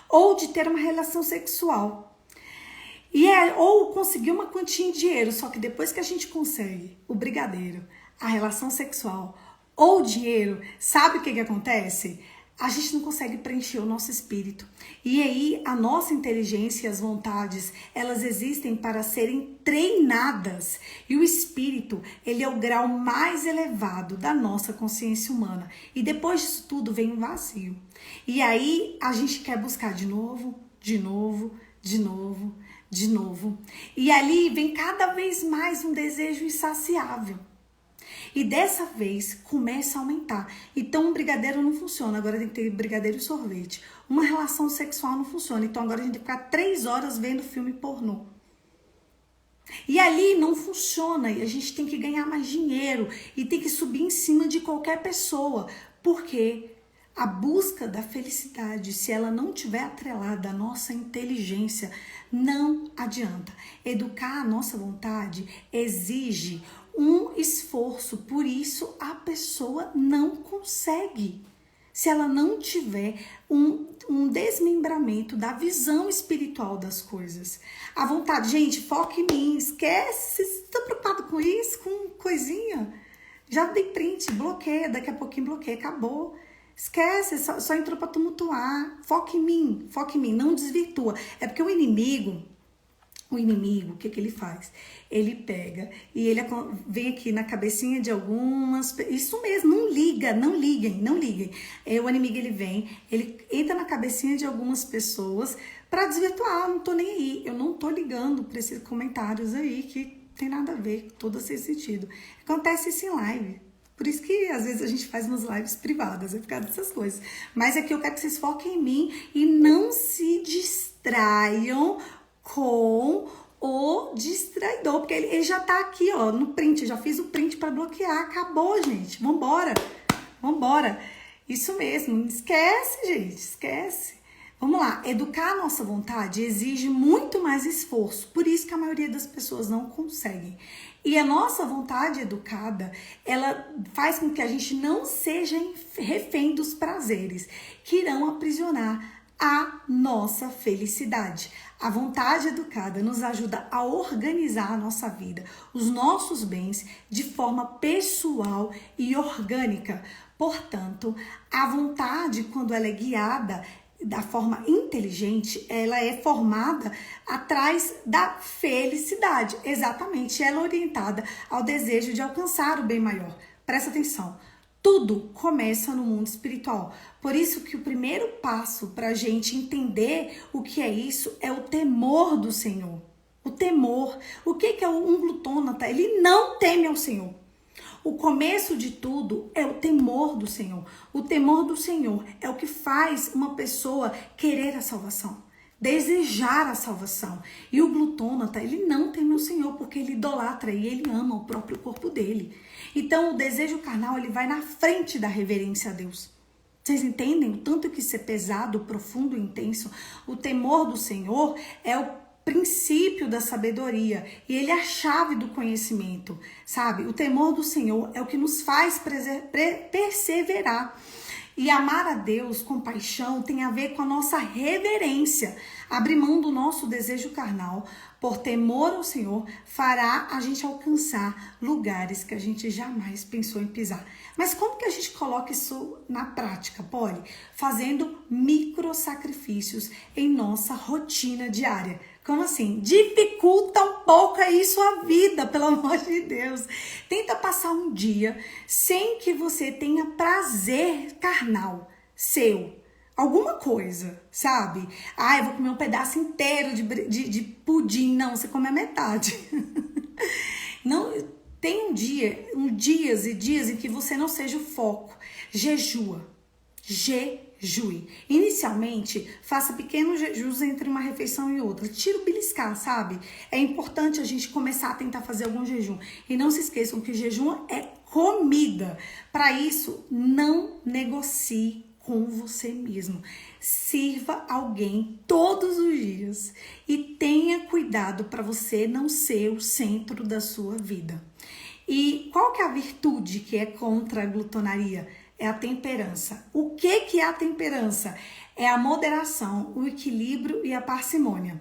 ou de ter uma relação sexual. Ou conseguir uma quantia de dinheiro, só que depois que a gente consegue o brigadeiro, a relação sexual ou dinheiro, sabe o que acontece? A gente não consegue preencher o nosso espírito. E aí, a nossa inteligência e as vontades, elas existem para serem treinadas. E o espírito, ele é o grau mais elevado da nossa consciência humana. E depois disso tudo vem um vazio. E aí, a gente quer buscar de novo. E ali vem cada vez mais um desejo insaciável. E dessa vez começa a aumentar. Então um brigadeiro não funciona, agora tem que ter brigadeiro e sorvete. Uma relação sexual não funciona, então agora a gente tem que ficar 3 horas vendo filme pornô. E ali não funciona, e a gente tem que ganhar mais dinheiro e tem que subir em cima de qualquer pessoa. Porque a busca da felicidade, se ela não tiver atrelada à nossa inteligência, não adianta. Educar a nossa vontade exige um esforço, por isso a pessoa não consegue. Se ela não tiver um desmembramento da visão espiritual das coisas. A vontade, gente, foca em mim, esquece, você está preocupado com isso, com coisinha? Já dei print, bloqueia, daqui a pouquinho bloqueia, acabou. Esquece, só entrou para tumultuar. Foca em mim, não desvirtua. É porque o inimigo, o que ele faz? Ele pega e ele vem aqui na cabecinha de algumas... Isso mesmo, não liguem. O inimigo, ele vem, ele entra na cabecinha de algumas pessoas para desvirtuar. Não tô nem aí, eu não tô ligando para esses comentários aí que tem nada a ver, todo esse sentido. Acontece isso em live. Por isso que às vezes a gente faz umas lives privadas, é por causa dessas coisas. Mas aqui eu quero que vocês foquem em mim e não se distraiam com o distraidor, porque ele já tá aqui, ó, no print. Eu já fiz o print para bloquear. Acabou, gente. Vambora. Isso mesmo. Esquece, gente. Esquece. Vamos lá. Educar a nossa vontade exige muito mais esforço. Por isso que a maioria das pessoas não conseguem. E a nossa vontade educada, ela faz com que a gente não seja refém dos prazeres que irão aprisionar a nossa felicidade. A vontade educada nos ajuda a organizar a nossa vida, os nossos bens de forma pessoal e orgânica. Portanto, a vontade, quando ela é guiada da forma inteligente, ela é formada atrás da felicidade. Exatamente, ela é orientada ao desejo de alcançar o bem maior. Presta atenção. Tudo começa no mundo espiritual. Por isso que o primeiro passo para a gente entender o que é isso é o temor do Senhor. O temor. O que é um glutônata? Ele não teme ao Senhor. O começo de tudo é o temor do Senhor. O temor do Senhor é o que faz uma pessoa querer a salvação, desejar a salvação. E o glutônata, ele não teme o Senhor porque ele idolatra e ele ama o próprio corpo dele. Então o desejo carnal, ele vai na frente da reverência a Deus. Vocês entendem o tanto que isso é pesado, profundo e intenso? O temor do Senhor é o princípio da sabedoria e ele é a chave do conhecimento, sabe? O temor do Senhor é o que nos faz perseverar. E amar a Deus com paixão tem a ver com a nossa reverência. Abrir mão do nosso desejo carnal por temor ao Senhor, fará a gente alcançar lugares que a gente jamais pensou em pisar. Mas como que a gente coloca isso na prática, Polly? Fazendo micro sacrifícios em nossa rotina diária. Como assim? Dificulta um pouco aí sua vida, pelo amor de Deus. Tenta passar um dia sem que você tenha prazer carnal seu. Alguma coisa, sabe? Eu vou comer um pedaço inteiro de pudim. Não, você come a metade. Não, tem dias e dias em que você não seja o foco. Jejua. Jejue. Inicialmente, faça pequenos jejuns entre uma refeição e outra. Tira o beliscar, sabe? É importante a gente começar a tentar fazer algum jejum. E não se esqueçam que jejum é comida. Para isso, não negocie com você mesmo. Sirva alguém todos os dias e tenha cuidado para você não ser o centro da sua vida. E qual que é a virtude que é contra a glutonaria? É a temperança. O que é a temperança? É a moderação, o equilíbrio e a parcimônia.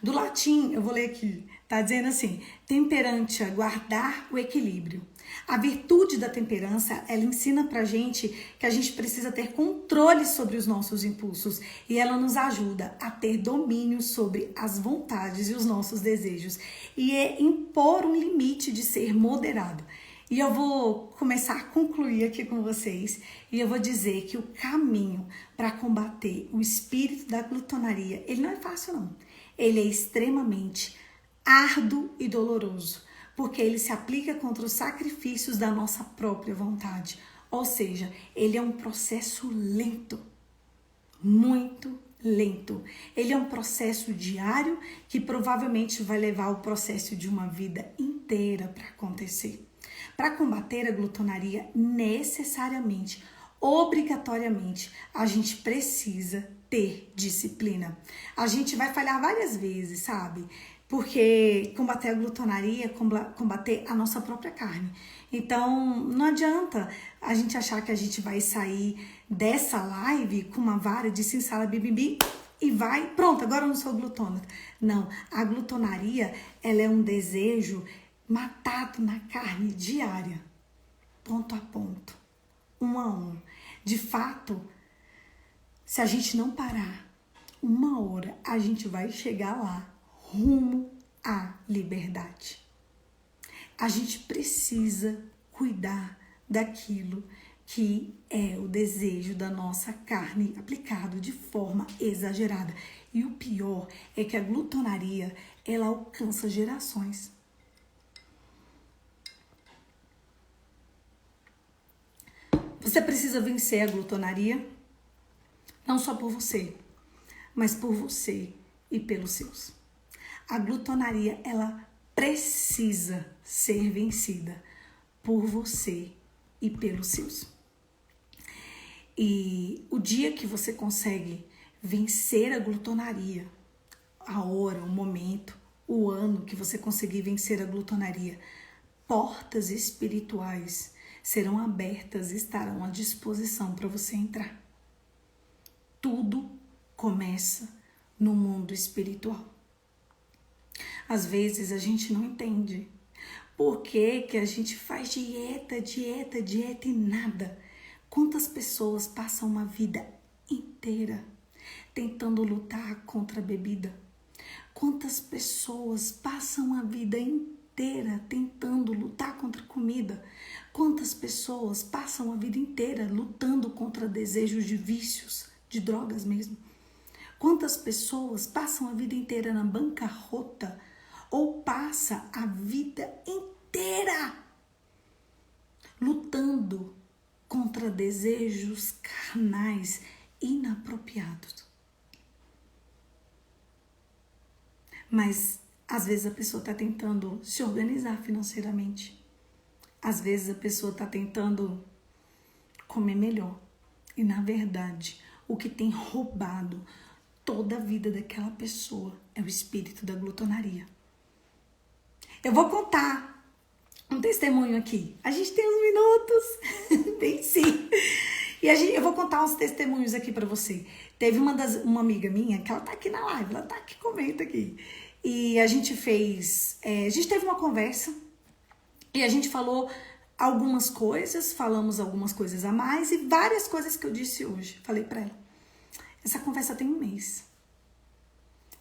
Do latim, eu vou ler aqui, tá dizendo assim: temperantia, guardar o equilíbrio. A virtude da temperança, ela ensina pra gente que a gente precisa ter controle sobre os nossos impulsos e ela nos ajuda a ter domínio sobre as vontades e os nossos desejos e impor um limite de ser moderado. E eu vou começar a concluir aqui com vocês e eu vou dizer que o caminho para combater o espírito da glutonaria, ele não é fácil não. Ele é extremamente árduo e doloroso, porque ele se aplica contra os sacrifícios da nossa própria vontade. Ou seja, ele é um processo lento, muito lento. Ele é um processo diário que provavelmente vai levar o processo de uma vida inteira para acontecer. Para combater a glutonaria, necessariamente, obrigatoriamente, a gente precisa ter disciplina. A gente vai falhar várias vezes, sabe? Porque combater a glutonaria é combater a nossa própria carne. Então, não adianta a gente achar que a gente vai sair dessa live com uma vara de cinsala bibibi e vai, pronto, agora eu não sou glutônica. Não, a glutonaria, ela é um desejo matado na carne diária, ponto a ponto, um a um. De fato, se a gente não parar, uma hora a gente vai chegar lá, rumo à liberdade. A gente precisa cuidar daquilo que é o desejo da nossa carne aplicado de forma exagerada. E o pior é que a glutonaria, ela alcança gerações. Você precisa vencer a glutonaria, não só por você, mas por você e pelos seus. A glutonaria, ela precisa ser vencida por você e pelos seus. E o dia que você consegue vencer a glutonaria, a hora, o momento, o ano que você conseguir vencer a glutonaria, portas espirituais serão abertas e estarão à disposição para você entrar. Tudo começa no mundo espiritual. Às vezes a gente não entende por que a gente faz dieta e nada. Quantas pessoas passam uma vida inteira tentando lutar contra a bebida? Quantas pessoas passam a vida inteira tentando lutar contra a comida? Quantas pessoas passam a vida inteira lutando contra desejos de vícios, de drogas mesmo? Quantas pessoas passam a vida inteira na bancarrota ou passa a vida inteira lutando contra desejos carnais inapropriados? Mas às vezes a pessoa está tentando se organizar financeiramente. Às vezes a pessoa está tentando comer melhor. E na verdade, o que tem roubado toda a vida daquela pessoa é o espírito da glutonaria. Eu vou contar um testemunho aqui. A gente tem uns minutos, tem sim. E eu vou contar uns testemunhos aqui pra você. Teve uma amiga minha, que ela tá aqui na live, ela tá aqui, comenta aqui. E a gente teve uma conversa e a gente falou algumas coisas, falamos algumas coisas a mais e várias coisas que eu disse hoje. Falei pra ela, essa conversa tem 1 mês.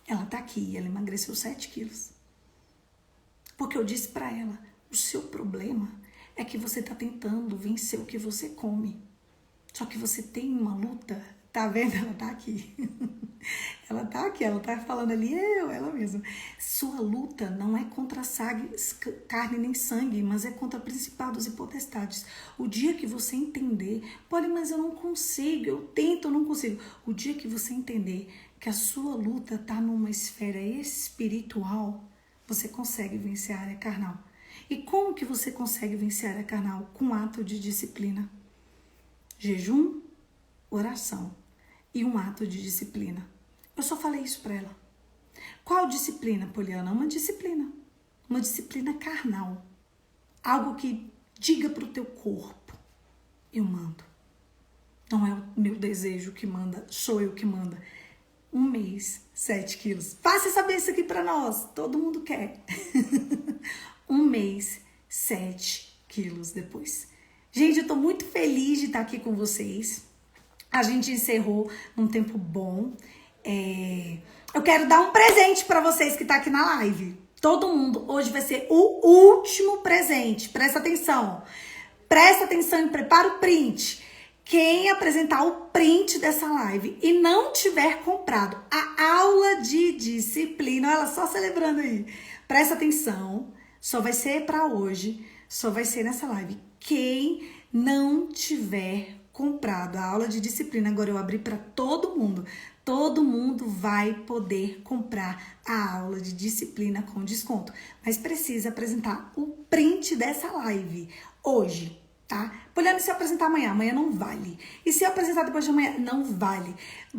Ela tá aqui, ela emagreceu 7 quilos. Porque eu disse pra ela, o seu problema é que você tá tentando vencer o que você come. Só que você tem uma luta, tá vendo? Ela tá aqui. Ela tá aqui, ela tá falando ali, ela mesma. Sua luta não é contra carne nem sangue, mas é contra principados e potestades. O dia que você entender, pode, mas eu não consigo, eu tento, eu não consigo. O dia que você entender que a sua luta tá numa esfera espiritual, você consegue vencer a área carnal. E como que você consegue vencer a área carnal? Com ato de disciplina. Jejum, oração e um ato de disciplina. Eu só falei isso pra ela. Qual disciplina, Poliana? Uma disciplina carnal. Algo que diga pro teu corpo, eu mando. Não é o meu desejo que manda, sou eu que manda. 1 mês, 7 quilos. Faça essa bênção aqui pra nós, todo mundo quer. 1 mês, 7 quilos depois. Gente, eu tô muito feliz de estar aqui com vocês. A gente encerrou num tempo bom. Eu quero dar um presente pra vocês que tá aqui na live. Todo mundo, hoje vai ser o último presente. Presta atenção. Presta atenção e prepara o print. Quem apresentar o print dessa live e não tiver comprado a aula de disciplina, olha ela só celebrando aí. Presta atenção. Só vai ser pra hoje. Só vai ser nessa live. Quem não tiver comprado a aula de disciplina, agora eu abri para todo mundo vai poder comprar a aula de disciplina com desconto, mas precisa apresentar o print dessa live hoje, tá? Poliana, se eu apresentar amanhã não vale. E se eu apresentar depois de amanhã, não vale.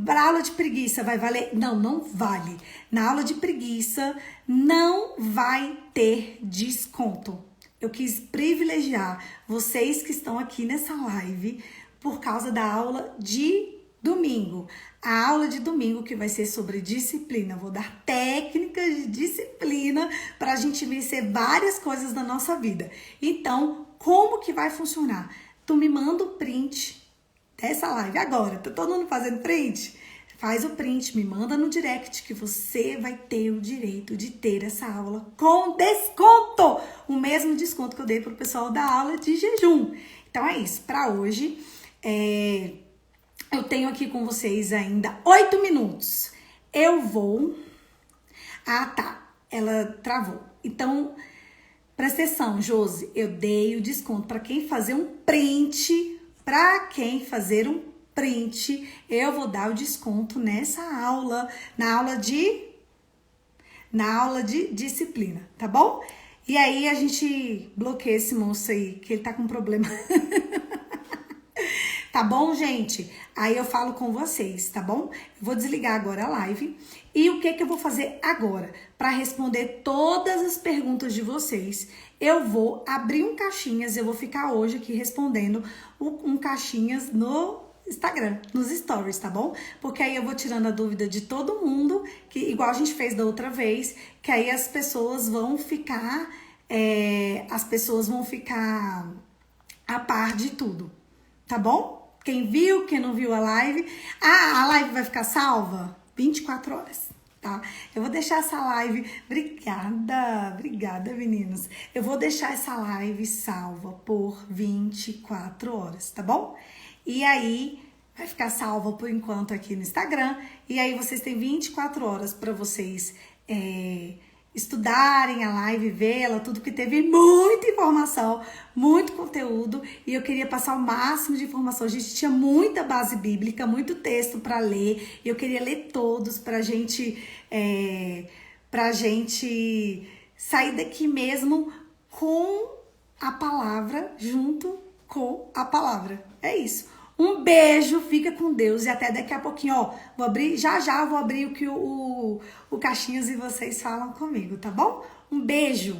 Para aula de preguiça vai valer? Não vale. Na aula de preguiça não vai ter desconto. Eu quis privilegiar vocês que estão aqui nessa live por causa da aula de domingo. A aula de domingo que vai ser sobre disciplina. Vou dar técnicas de disciplina para a gente vencer várias coisas da nossa vida. Então, como que vai funcionar? Tu me manda o print dessa live agora. Tá todo mundo fazendo print? Faz o print, me manda no direct que você vai ter o direito de ter essa aula com desconto. O mesmo desconto que eu dei pro pessoal da aula de jejum. Então é isso, para hoje eu tenho aqui com vocês ainda 8 minutos. Eu vou... Ah, tá, ela travou. Então, presta atenção, Josi, eu dei o desconto para quem fazer um print, eu vou dar o desconto nessa aula, na aula de disciplina, tá bom? E aí a gente bloqueia esse moço aí, que ele tá com problema. Tá bom, gente? Aí eu falo com vocês, tá bom? Eu vou desligar agora a live. E o que eu vou fazer agora? Para responder todas as perguntas de vocês, eu vou abrir um caixinhas, eu vou ficar hoje aqui respondendo um caixinhas no Instagram, nos stories, tá bom? Porque aí eu vou tirando a dúvida de todo mundo, que igual a gente fez da outra vez, que aí as pessoas vão ficar a par de tudo, tá bom? Quem viu, quem não viu a live, a live vai ficar salva 24 horas, tá? Eu vou deixar essa live, obrigada meninos, eu vou deixar essa live salva por 24 horas, tá bom? E aí, vai ficar salva por enquanto aqui no Instagram. E aí, vocês têm 24 horas para vocês estudarem a live, vê-la, tudo, que teve muita informação, muito conteúdo. E eu queria passar o máximo de informação. A gente tinha muita base bíblica, muito texto para ler. E eu queria ler todos pra gente sair daqui mesmo com a palavra, junto com a palavra. É isso. Um beijo, fica com Deus e até daqui a pouquinho, ó. Vou abrir, já vou abrir o caixinhas e vocês falam comigo, tá bom? Um beijo.